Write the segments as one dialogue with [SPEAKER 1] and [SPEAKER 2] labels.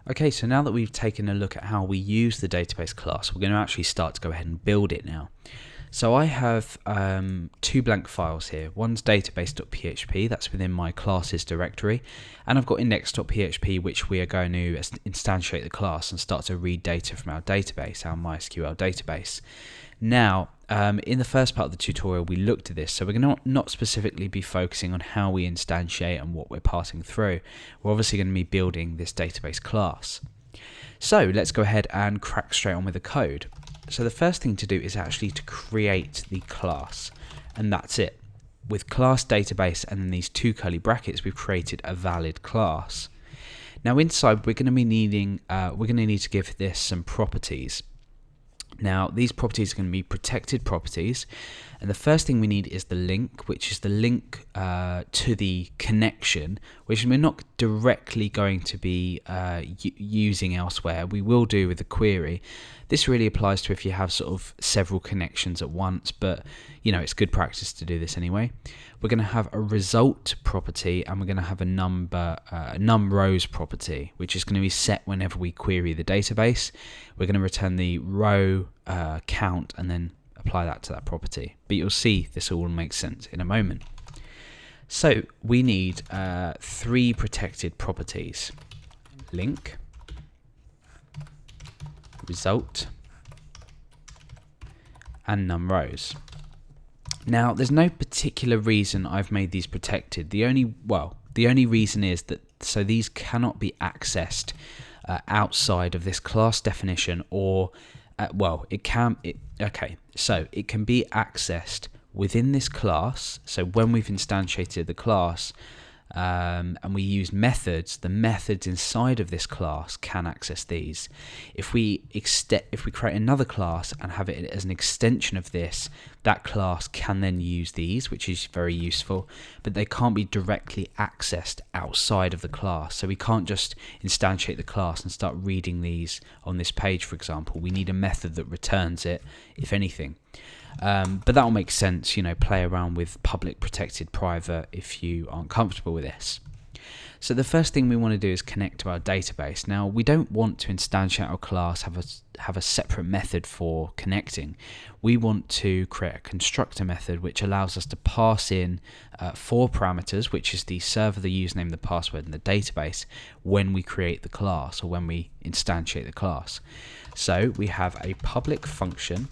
[SPEAKER 1] Okay, so now that we've taken a look at how we use the database class, we're going to actually start to go ahead and build it now. So I have two blank files here. One's database.php, that's within my classes directory, and I've got index.php, which we are going to instantiate the class and start to read data from our database, our MySQL database. Now, in the first part of the tutorial, we looked at this, so we're going to not specifically be focusing on how we instantiate and what we're passing through. We're obviously going to be building this database class. So let's go ahead and crack straight on with the code. So the first thing to do is actually to create the class, and that's it. With class database and then these two curly brackets, we've created a valid class. Now inside, we're going to be needing, to give this some properties. Now these properties are going to be protected properties, and the first thing we need is the link, which is the link to the connection, which we're not directly going to be using elsewhere. We will do with the query. This really applies to if you have sort of several connections at once, but you know, it's good practice to do this anyway. We're going to have a result property, and we're going to have a num rows property, which is going to be set whenever we query the database. We're going to return the row count and then apply that to that property. But you'll see this all makes sense in a moment. So we need three protected properties: link, result, and num rows. Now there's no particular reason I've made these protected. The only reason is that so these cannot be accessed outside of this class definition, or it can be accessed within this class. So when we've instantiated the class and we use methods, the methods inside of this class can access these. If we create another class and have it as an extension of this, that class can then use these, which is very useful, but they can't be directly accessed outside of the class. So we can't just instantiate the class and start reading these on this page, for example. We need a method that returns it, if anything. But that will make sense, you know, play around with public, protected, private if you aren't comfortable with this. So the first thing we want to do is connect to our database. Now we don't want to instantiate our class, have a separate method for connecting. We want to create a constructor method which allows us to pass in 4 parameters, which is the server, the username, the password, and the database when we create the class or when we instantiate the class. So we have a public function.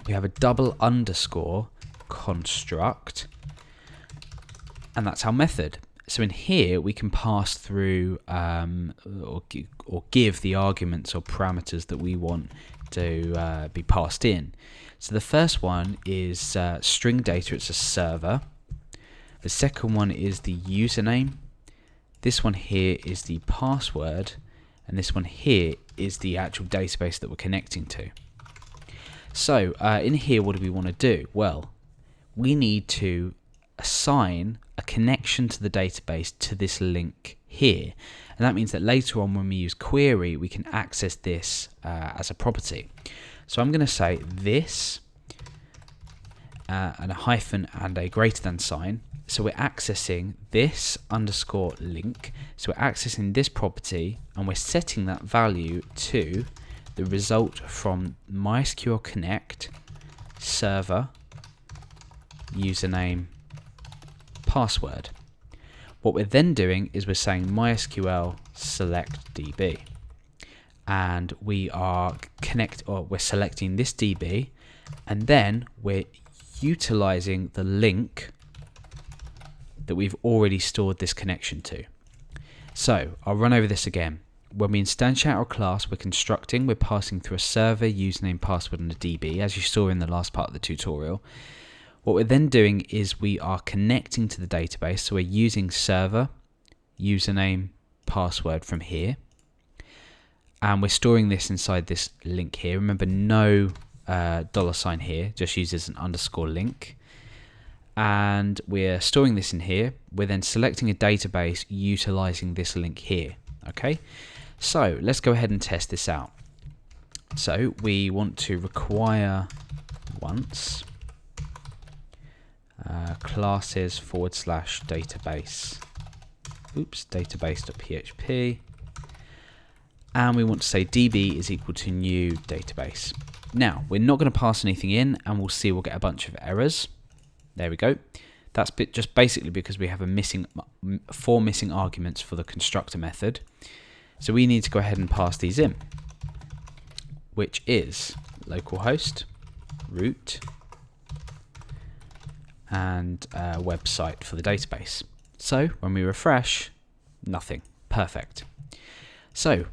[SPEAKER 1] We have a double underscore construct, and that's our method. So in here we can pass through or give the arguments or parameters that we want to be passed in. So the first one is string data, it's a server. The second one is the username. This one here is the password, and this one here is the actual database that we're connecting to. So in here, what do we want to do? Well, we need to assign a connection to the database to this link here, and that means that later on when we use query, we can access this as a property. So I'm going to say this and a hyphen and a greater than sign. So we're accessing this underscore link, so we're accessing this property, and we're setting that value to the result from MySQL connect server username password. What we're then doing is we're saying MySQL select DB, and we are we're selecting this DB, and then we're utilizing the link that we've already stored this connection to. So I'll run over this again. When we instantiate our class, we're constructing, we're passing through a server, username, password, and a DB, as you saw in the last part of the tutorial. What we're then doing is we are connecting to the database, so we're using server, username, password from here, and we're storing this inside this link here. Remember, no $sign here, just uses an underscore link. And we're storing this in here. We're then selecting a database utilizing this link here. Okay, so let's go ahead and test this out. So we want to require once classes /database database.php, and we want to say db is equal to new database. Now, we're not going to pass anything in, and we'll see we'll get a bunch of errors. There we go. That's just basically because we have four missing arguments for the constructor method. So we need to go ahead and pass these in, which is localhost, root, and website for the database. So when we refresh, nothing. Perfect. So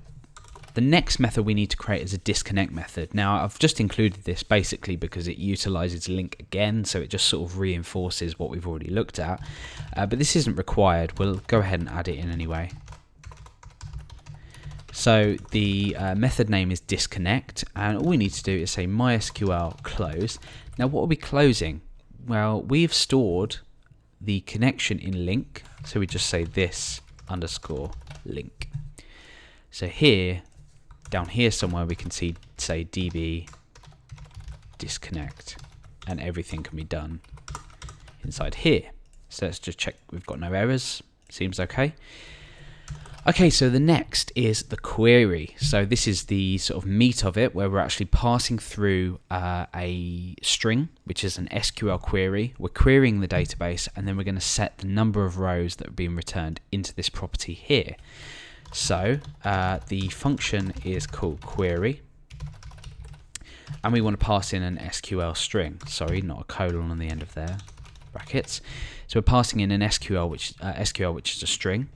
[SPEAKER 1] the next method we need to create is a disconnect method. Now, I've just included this basically because it utilizes link again, so it just sort of reinforces what we've already looked at. But this isn't required. We'll go ahead and add it in anyway. So the method name is disconnect, and all we need to do is say MySQL close. Now, what are we closing? Well, we've stored the connection in link, so we just say this underscore link. So here, down here somewhere, we can say db disconnect, and everything can be done inside here. So let's just check we've got no errors. Seems okay. Okay, so the next is the query. So this is the sort of meat of it, where we're actually passing through a string, which is an SQL query. We're querying the database, and then we're going to set the number of rows that are being returned into this property here. So the function is called query, and we want to pass in an SQL string. Sorry, not a colon on the end of there, brackets. So we're passing in an SQL, which is a string.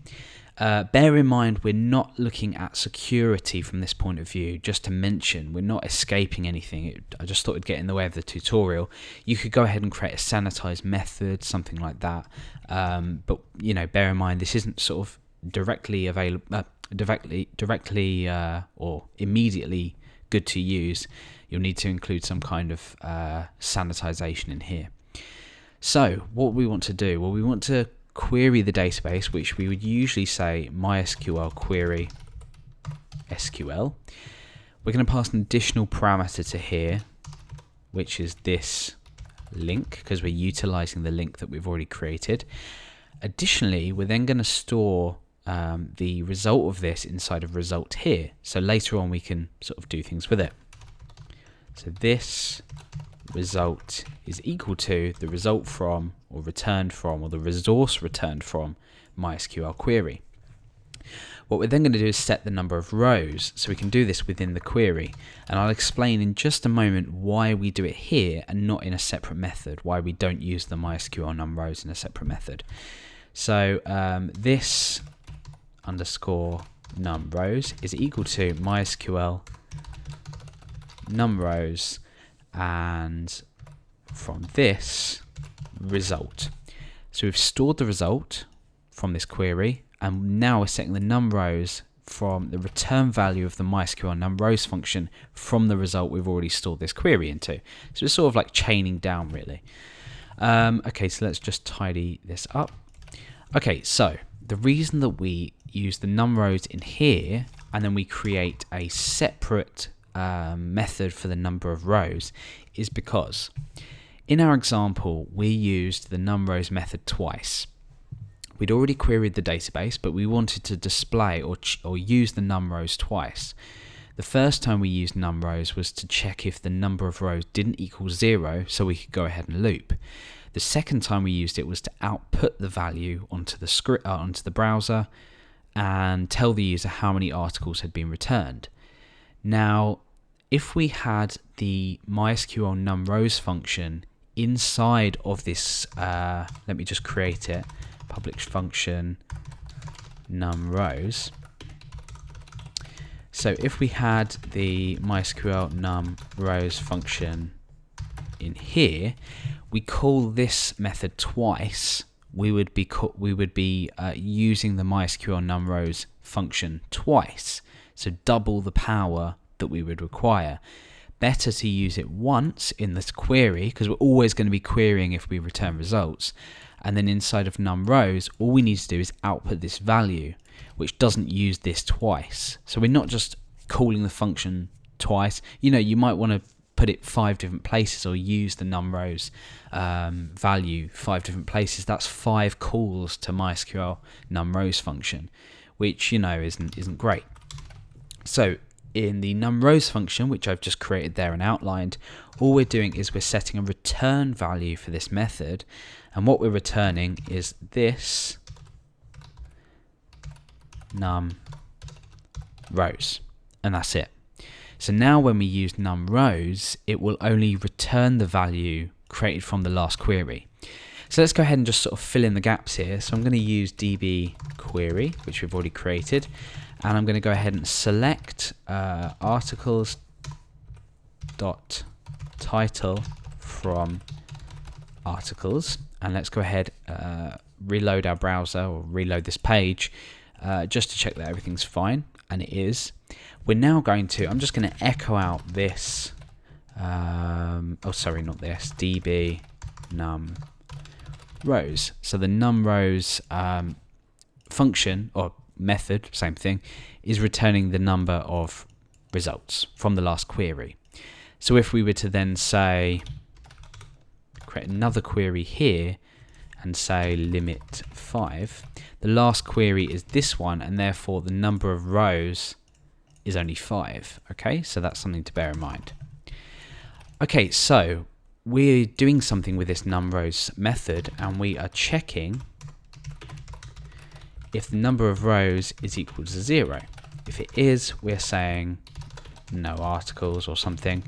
[SPEAKER 1] Bear in mind, we're not looking at security from this point of view. Just to mention, we're not escaping anything. I just thought it'd get in the way of the tutorial. You could go ahead and create a sanitized method, something like that. But you know, bear in mind, this isn't sort of directly available, or immediately good to use. You'll need to include some kind of sanitization in here. So what we want to do, well, we want to query the database, which we would usually say MySQL query SQL. We're going to pass an additional parameter to here, which is this link, because we're utilizing the link that we've already created. Additionally, we're then going to store the result of this inside of result here, so later on we can sort of do things with it. So this result is equal to the result from, or returned from, or the resource returned from MySQL query. What we're then going to do is set the number of rows, so we can do this within the query, and I'll explain in just a moment why we do it here and not in a separate method, why we don't use the MySQL num rows in a separate method. So this underscore num rows is equal to MySQL num rows, and from this result. So we've stored the result from this query, and now we're setting the num rows from the return value of the MySQL num rows function from the result we've already stored this query into. So it's sort of like chaining down, really. Okay, so let's just tidy this up. Okay, so the reason that we use the num rows in here and then we create a separate method for the number of rows is because in our example we used the num rows method twice. We'd already queried the database, but we wanted to display or use the num rows twice. The first time we used num rows was to check if the number of rows didn't equal 0, so we could go ahead and loop. The second time we used it was to output the value onto the script, onto the browser, and tell the user how many articles had been returned. Now, if we had the MySQL num rows function inside of this, let me just create it, public function num rows. So if we had the MySQL num rows function in here, we call this method twice, we would be using the MySQL num rows function twice, so double the power that we would require. Better to use it once in this query, because we're always going to be querying if we return results, and then inside of num rows all we need to do is output this value, which doesn't use this twice. So we're not just calling the function twice. You know, you might want to put it 5 different places or use the num rows value 5 different places. That's 5 calls to MySQL num rows function, which, you know, isn't great. So in the numRows function, which I've just created there and outlined, all we're doing is we're setting a return value for this method, and what we're returning is this numRows, and that's it. So now when we use numRows, it will only return the value created from the last query. So let's go ahead and just sort of fill in the gaps here. So I'm going to use db query, which we've already created, and I'm going to go ahead and select articles.title from articles, and let's go ahead reload our browser or reload this page just to check that everything's fine, and it is. We're now going to, I'm just going to echo out this, oh sorry, not this, db numRows. So the numRows function or method, same thing, is returning the number of results from the last query. So if we were to then say, create another query here and say limit 5, the last query is this one, and therefore the number of rows is only 5. Okay, so that's something to bear in mind. Okay, so we're doing something with this numRows method, and we are checking if the number of rows is equal to 0. If it is, we're saying no articles or something.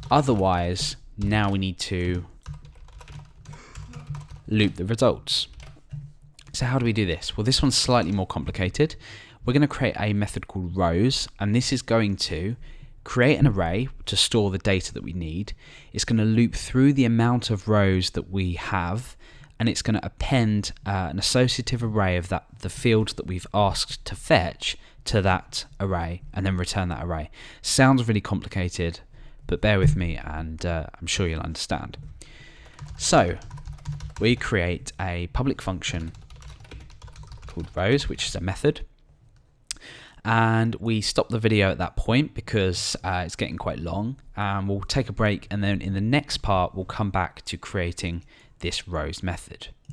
[SPEAKER 1] Otherwise, now we need to loop the results. So how do we do this? Well, this one's slightly more complicated. We're going to create a method called rows, and this is going to create an array to store the data that we need. It's going to loop through the amount of rows that we have, and it's going to append an associative array of the fields that we've asked to fetch to that array, and then return that array. Sounds really complicated, but bear with me, and I'm sure you'll understand. So we create a public function called rows, which is a method. And we stop the video at that point because it's getting quite long, and we'll take a break, and then in the next part we'll come back to creating this rows method.